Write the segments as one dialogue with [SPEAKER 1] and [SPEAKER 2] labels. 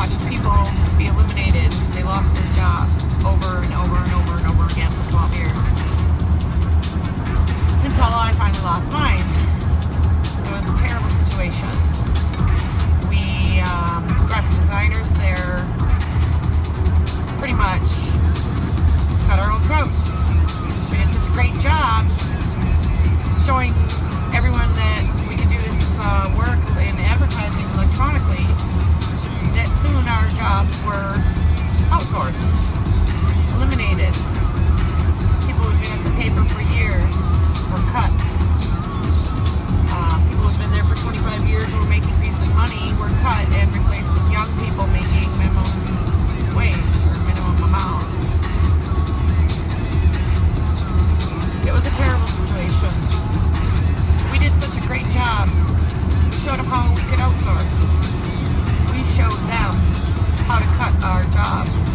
[SPEAKER 1] watched people be eliminated. They lost their jobs over and over and over and over again for 12 years. Until I finally lost mine. It was a terrible situation. We, graphic designers, they're pretty much cut our own throats. We did such a great job showing everyone that we can do this work in advertising electronically, that soon our jobs were outsourced, eliminated. People who've been at the paper for years were cut. People who've been there for 25 years and were making decent money were cut and replaced with young people making minimum wage or minimum amount. It was a terrible situation. We did such a great job. We showed them how we could outsource. We showed them how to cut our jobs.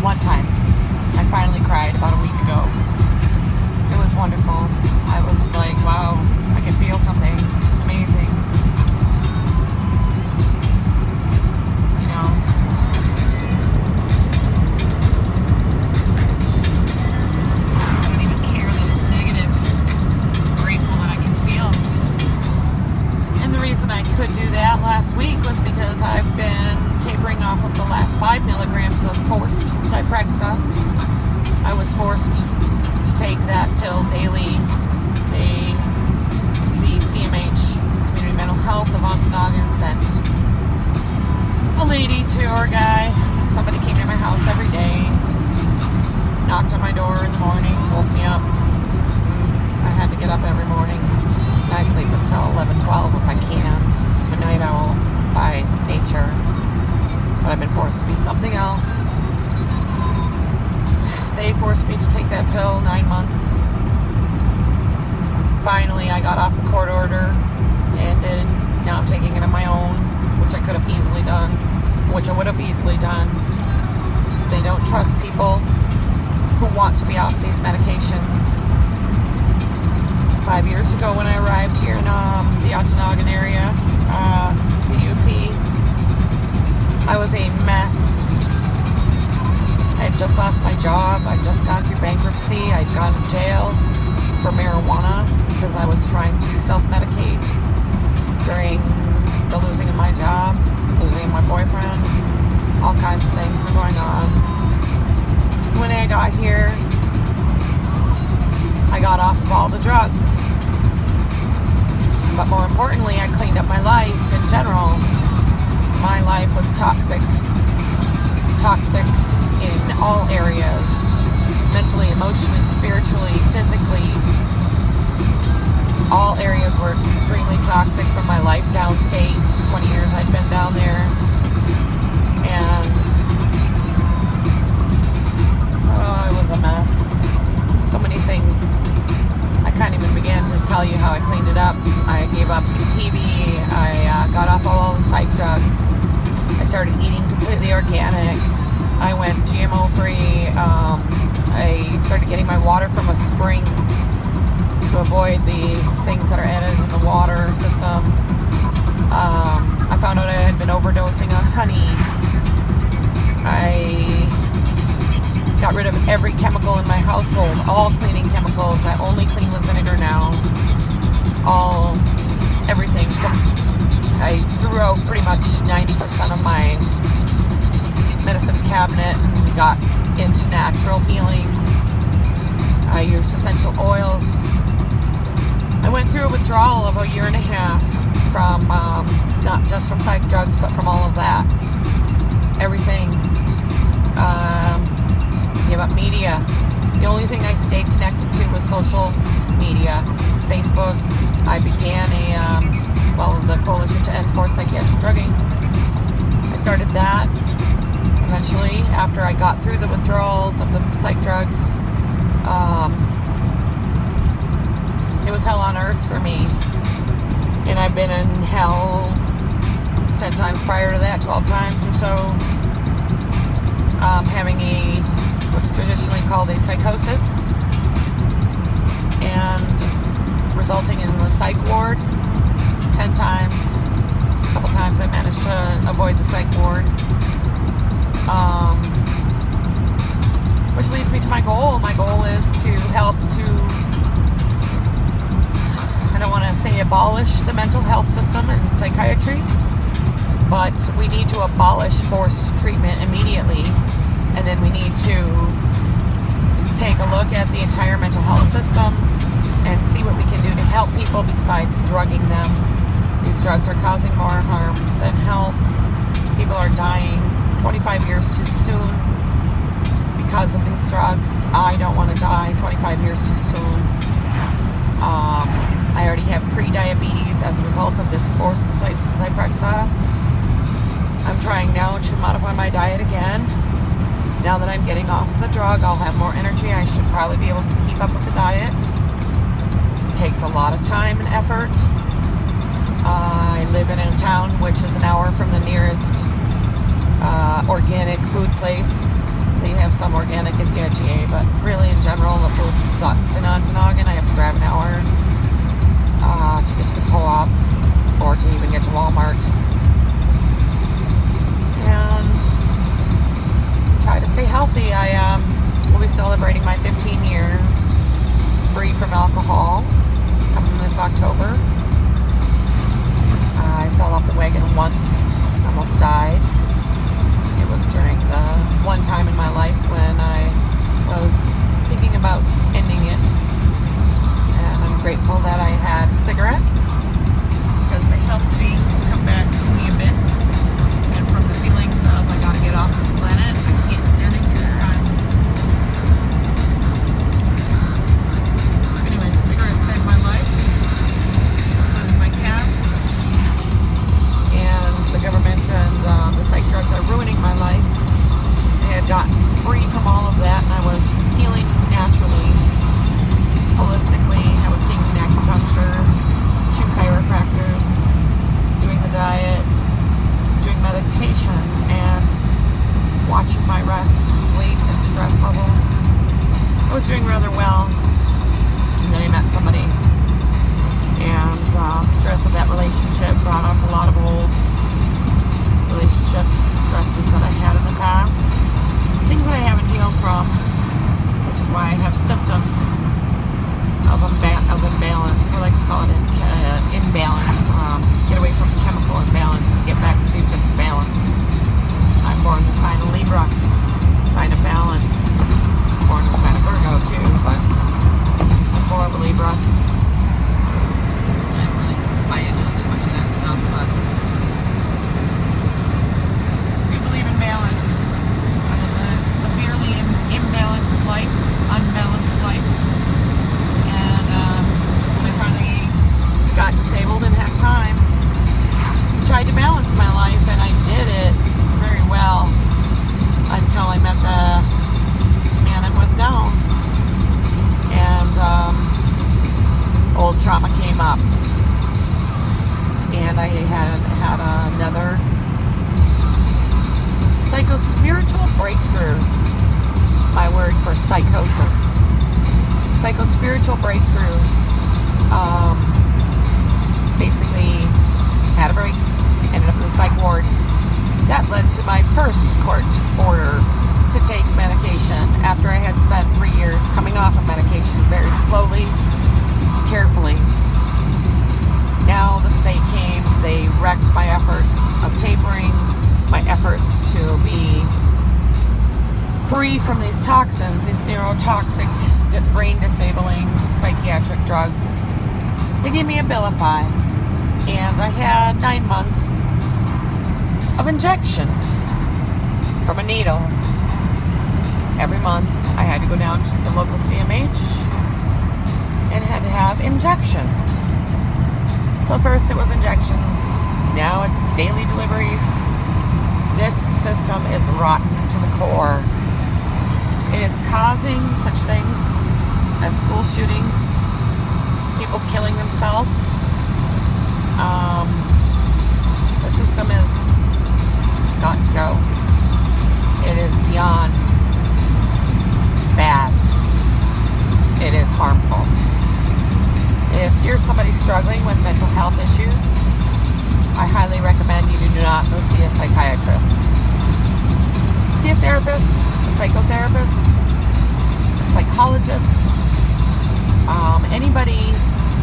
[SPEAKER 1] one time. I finally cried about a week ago. It was wonderful. I was like, wow, I can feel something. It's amazing. You know. I don't even care that it's negative. I'm just grateful that I can feel. And the reason I could do that last week was because I've been tapering off of the last 5 milligrams of forced Zyprexa. I was forced to take that pill daily. The CMH, Community Mental Health of Ontonagon, sent a lady or a guy. Somebody came to my house every day, knocked on my door in the morning, woke me up. I had to get up every morning. I sleep until 11, 12 if I can. I'm a night owl by nature. But I've been forced to be something else. They forced me to take that pill 9 months. Finally, I got off the court order, ended. Now I'm taking it on my own, which I could have easily done, which I would have easily done. They don't trust people who want to be off these medications. 5 years ago when I arrived here in the Ontonagon area, the UP, I was a mess. I had just lost my job. I'd just gone through bankruptcy. I'd gone to jail for marijuana because I was trying to self-medicate during the losing of my job, losing my boyfriend. All kinds of things were going on. When I got here, I got off of all the drugs. But more importantly, I cleaned up my life in general. My life was toxic. Toxic in all areas. Mentally, emotionally, spiritually, physically. All areas were extremely toxic from my life downstate. 20 years I'd been down there. And it was a mess. So many things. I can't even begin to tell you how I cleaned it up. I gave up TV. I got off all the psych drugs. I started eating completely organic. I went GMO free. I started getting my water from a spring to avoid the things that are added in the water system. I found out I had been overdosing on honey. I got rid of every chemical in my household, all cleaning chemicals. I only clean with vinegar now. Everything. I threw out pretty much 90% of my medicine cabinet and got into natural healing. I used essential oils. I went through a withdrawal of a year and a half from, not just from psych drugs, but from all of that. Everything. Gave up media. The only thing I stayed connected to was social media. Facebook. I began the Coalition to End Forced Psychiatric Drugging. I started that eventually after I got through the withdrawals of the psych drugs. It was hell on earth for me. And I've been in hell 10 times prior to that, 12 times or so. Having what's traditionally called a psychosis, and resulting in the psych ward 10 times. A couple times I managed to avoid the psych ward. Which leads me to my goal. My goal is to help to, I don't want to say abolish the mental health system and psychiatry, but we need to abolish forced treatment immediately. And then we need to take a look at the entire mental health system and see what we can do to help people besides drugging them. These drugs are causing more harm than help. People are dying 25 years too soon because of these drugs. I don't want to die 25 years too soon. I already have pre-diabetes as a result of this forced Zyprexa. I'm trying now to modify my diet again. Now that I'm getting off the drug, I'll have more energy. I should probably be able to keep up with the diet. It takes a lot of time and effort. I live in a town which is an hour from the nearest organic food place. The have some organic at the IGA, but really in general the food sucks in Ontonagon. I have to drive an hour to get to the co-op or to even get to Walmart. And try to stay healthy. I will be celebrating my 15 years free from alcohol coming this October. I fell off the wagon once, almost died. It was during the one time in my life when I was thinking about ending it. And I'm grateful that I had cigarettes because they helped me to come back from the abyss and from the feelings of I gotta get off this planet. I can't stand it here. Anyway, cigarettes saved my life. Saved my cats. And the government and the psych drugs are ruining my life. I had gotten free from all of that and I was healing naturally, holistically. I was seeing acupuncture, 2 chiropractors, doing the diet, doing meditation, and watching my rest and sleep and stress levels. I was doing rather well. And then I met somebody, and the stress of that relationship brought up a lot of old relationships, stresses that I had in the past, things that I haven't healed from, which is why I have symptoms of imbalance. I like to call it imbalance. Get away from chemical imbalance and get back to just balance. I'm born in the sign of Libra, sign of balance. I'm born in the sign of Virgo too, but I'm more of a Libra. I don't really buy into too much of that stuff, but we believe in balance. I live a severely imbalanced life, unbalanced life. And when I finally got disabled and had time, I tried to balance my life, and I did it very well until I met the man I'm with now. And old trauma came up, and I had another psycho-spiritual breakthrough. My word for psychosis. Psycho-spiritual breakthrough. Basically had a break, ended up in the psych ward. That led to my first court order to take medication after I had spent 3 years coming off of medication very slowly, carefully. Now the state came, they wrecked my efforts of tapering, my efforts to be free from these toxins, these neurotoxic, brain disabling psychiatric drugs. They gave me Abilify, and I had 9 months of injections from a needle. Every month I had to go down to the local CMH and had to have injections. So first it was injections, now it's daily deliveries. This system is rotten to the core. It is causing such things as school shootings, people killing themselves. The system is got to go. It is beyond bad. It is harmful. If you're somebody struggling with mental health issues, I highly recommend you do not go see a psychiatrist. See a therapist, a psychotherapist, a psychologist, anybody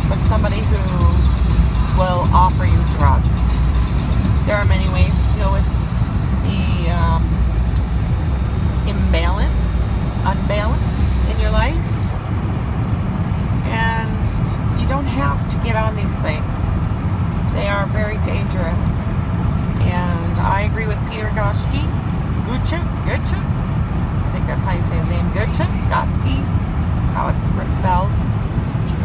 [SPEAKER 1] but somebody who will offer you drugs. There are many ways to deal with the unbalance in your life, and you don't have to get on these things. They are very dangerous, and I agree with Peter Gotsky. I think that's how you say his name. Gotsky. That's how it's spelled.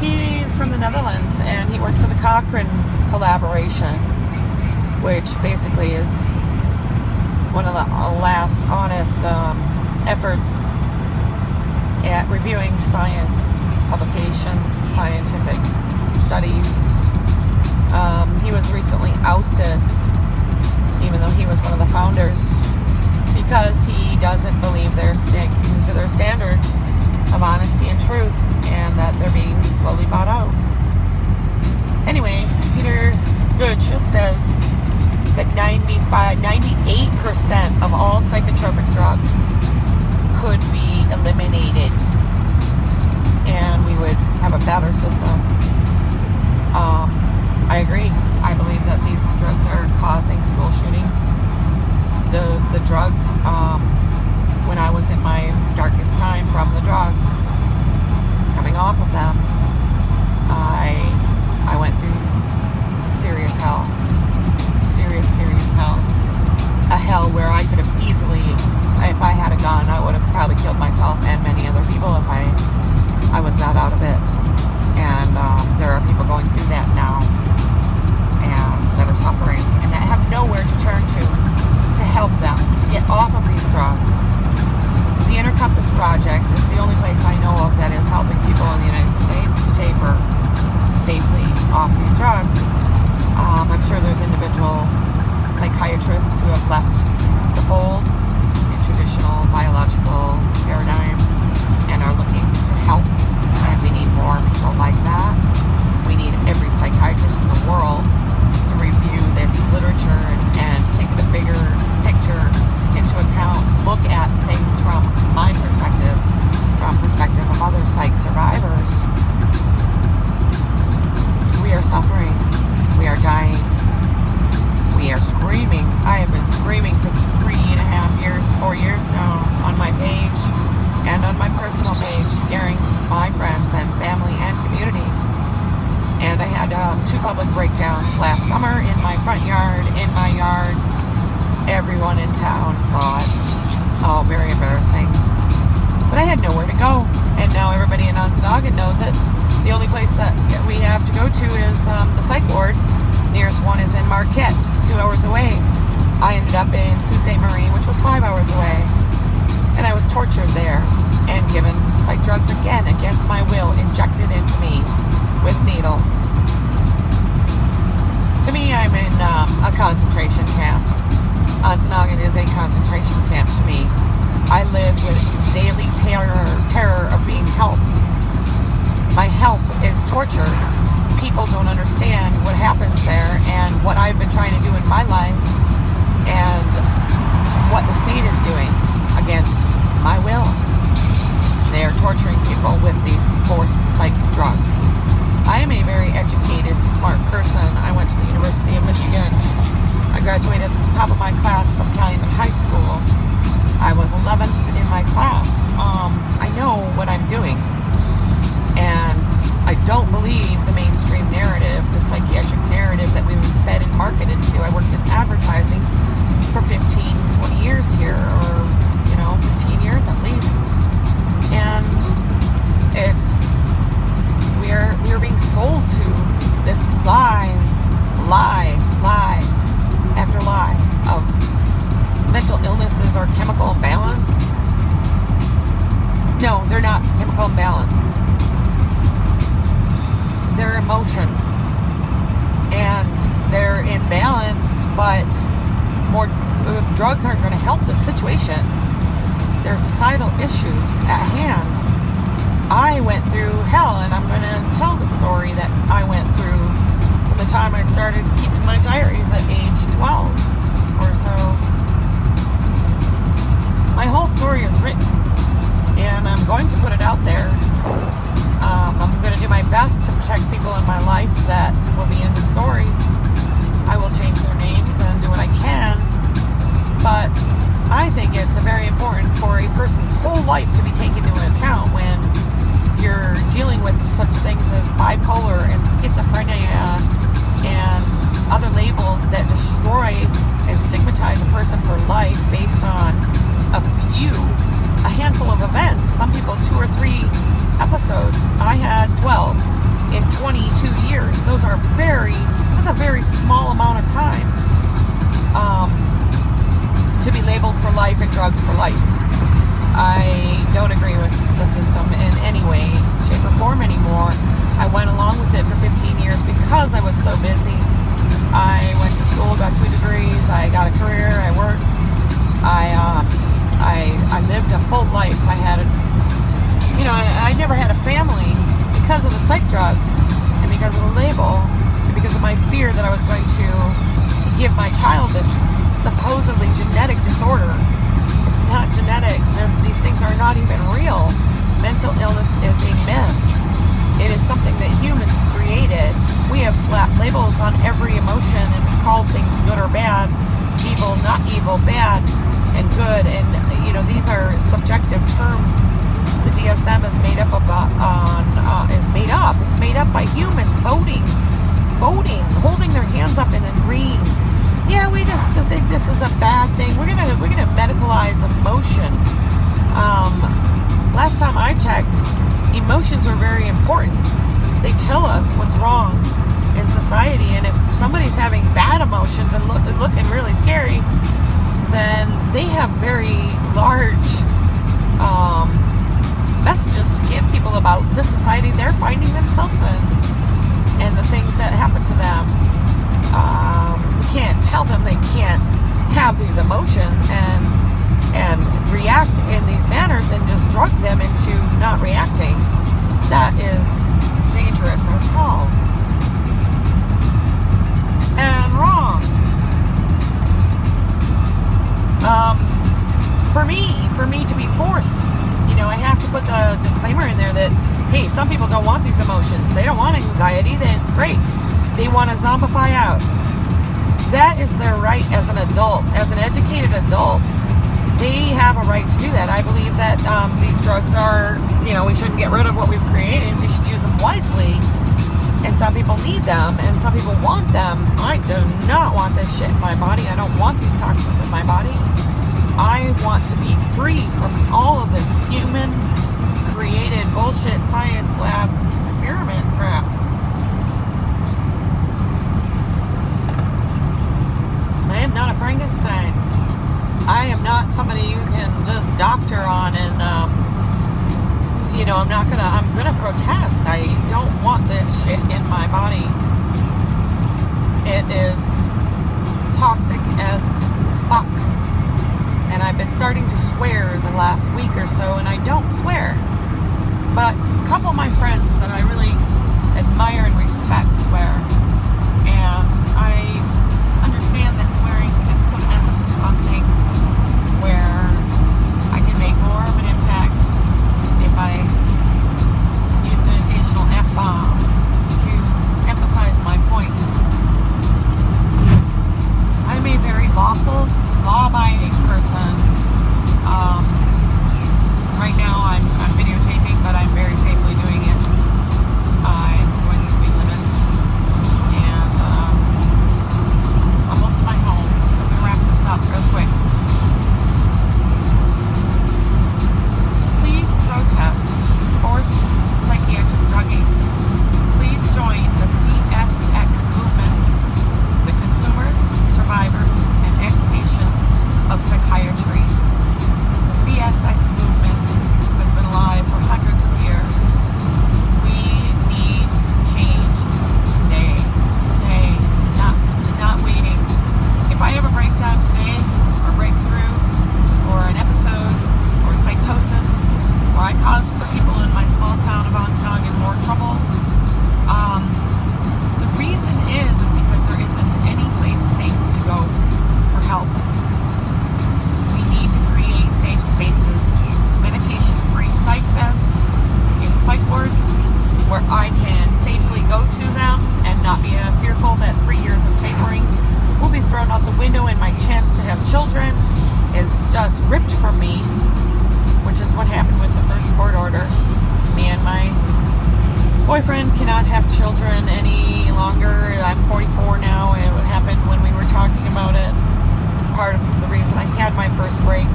[SPEAKER 1] He's from the Netherlands, and he worked for the Cochrane collaboration, which basically is one of the last honest efforts at reviewing science publications and scientific studies. He was recently ousted, even though he was one of the founders, because he he doesn't believe they're sticking to their standards of honesty and truth, and that they're being slowly bought out. Anyway, Peter Gogh says that 98% of all psychotropic drugs could be eliminated, and we would have a better system. I agree. I believe that these drugs are causing school shootings. The drugs, when I was in my darkest time from the drugs, coming off of them, I went through serious hell. Serious hell. A hell where I could have easily, if I had a gun, I would have probably killed myself and many other people if I was not out of it. And there are people going through that now, and that are suffering, and that have nowhere to turn to help them to get off of these drugs. The Inner Compass Project is the only place I know of that is helping people in the United States to taper safely off these drugs. I'm sure there's individual psychiatrists who have left the fold in traditional biological paradigm and are looking to help, and we need more people like that. We need every psychiatrist in the world to review this literature and take the bigger picture into account, look at things from my perspective, from perspective of other psych survivors. We are suffering. We are dying. We are screaming. I have been screaming for 3.5 years, 4 years now on my page and on my personal page, scaring my friends and family and community. And I had 2 public breakdowns last summer in my front yard, in my yard. Everyone in town saw it. Oh, very embarrassing. But I had nowhere to go. And now everybody in Ontonagon knows it. The only place that we have to go to is the psych ward. Nearest one is in Marquette, 2 hours away. I ended up in Sault Ste. Marie, which was 5 hours away. And I was tortured there and given psych drugs again against my will, injected into me with needles. To me, I'm in a concentration camp. Ontonagon is a concentration camp to me. I live with daily terror of being helped. My help is torture. People don't understand what happens there and what I've been trying to do in my life and what the state is doing against my will. They are torturing people with these forced psych drugs. I am a very educated, smart person. I went to the University of Michigan. I graduated at the top of my class from Calumet High School. I was 11th in my class. I know what I'm doing. And I don't believe the mainstream narrative, the psychiatric narrative that we've been fed and marketed to. I worked in advertising for 15, 20 years here, or, 15 years at least. And we're being sold to this lie after lie of mental illnesses or chemical imbalance. No, they're not chemical imbalance. They're emotion. And they're in balance, but more drugs aren't going to help the situation. There are societal issues at hand. I went through hell, and I'm going to tell the story that I went through from the time I started keeping my diaries at age 12 or so. My whole story is written, and I'm going to put it out there. I'm going to do my best to protect people in my life that will be in the story. I will change their names and do what I can, but I think it's very important for a person's whole life to be taken into account when you're dealing with such things as bipolar and schizophrenia and other labels that destroy and stigmatize a person for life based on a handful of events. Some people 2 or 3 episodes. I had 12 in 22 years. That's a very small amount of time to be labeled for life and drugged for life. I don't agree with the system in any way, shape, or form anymore. I went along with it for 15 years because I was so busy. I went to school, got 2 degrees, I got a career, I worked. I I lived a full life. I had, I never had a family because of the psych drugs and because of the label and because of my fear that I was going to give my child this supposedly genetic disorder. It's not genetic. These things are not even real. Mental illness is a myth. It is something that humans created. We have slapped labels on every emotion and we called things good or bad, evil, not evil, bad, and good. And these are subjective terms. The DSM is made up is made up. It's made up by humans voting, holding their hands up and agreeing. Yeah, we just think this is a bad thing. We're gonna medicalize emotion. Last time I checked, emotions are very important. They tell us what's wrong in society, and if somebody's having bad emotions and looking really scary, then they have very large messages to give people about the society they're finding themselves in and the things that happen to them. We can't tell them they can't have these emotions and react in these manners and just drug them into not reacting. That is dangerous as hell. And wrong. For me to be forced, I have to put the disclaimer in there that, hey, some people don't want these emotions. They don't want anxiety. That's great. They want to zombify out. That is their right as an adult, as an educated adult. They have a right to do that. I believe that these drugs are, we shouldn't get rid of what we've created. We should use them wisely. And some people need them, and some people want them. I do not want this shit in my body. I don't want these toxins in my body. I want to be free from all of this human-created bullshit science lab experiment crap. I am not a Frankenstein. I am not somebody you can just doctor on and, I'm gonna protest. I don't want this shit in my body. It is toxic as fuck. And I've been starting to swear the last week or so, and I don't swear. But a couple of my friends that I really admire and respect swear. And I understand that swearing can put an emphasis on things where I can make more of an impact if I use an occasional F-bomb to emphasize my points. I'm a very lawful, law-abiding person. Right now I'm videotaping, but I'm very safely doing it. I'm going the speed limit. And almost to my home. So I'm going to wrap this up real quick. Please protest forced psychiatric drugging. Please join the CSX movement, the consumers, survivors, and ex-patients of psychiatry. The CSX movement has been alive for hundreds of years. We need change today, not waiting. If I have a breakdown today, or breakthrough, or an episode, or psychosis, or I cause people in my small town of Ontonagon more trouble, the reason is because there isn't any place safe to go for help. We need to create safe spaces, medication-free psych beds in psych wards where I can safely go to them and not be fearful that 3 years of tapering will be thrown out the window and my chance to have children is just ripped from me, which is what happened with the first court order. Me and my boyfriend cannot have children any longer. I'm 44 now, and it happened when we were talking about it. It's part of the reason I had my first break.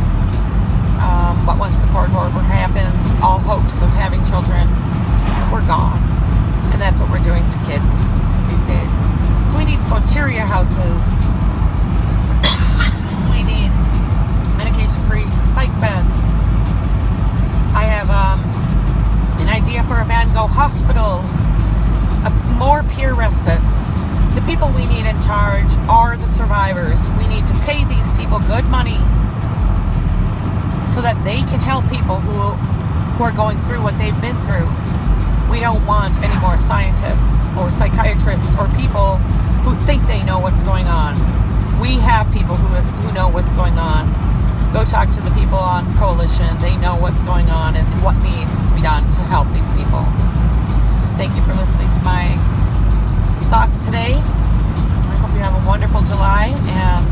[SPEAKER 1] But once the court order happened, all hopes of having children were gone. And that's what we're doing to kids these days. So we need soteria houses. We need medication-free psych beds. I have an idea for a Gogh Hospital. More peer respites. The people we need in charge are the survivors. We need to pay these people good money. so that they can help people who are going through what they've been through. We don't want any more scientists or psychiatrists or people who think they know what's going on. We have people who know what's going on. Go talk to the people on Coalition. They know what's going on and what needs to be done to help these people. Thank you for listening to my thoughts today. I hope you have a wonderful July, and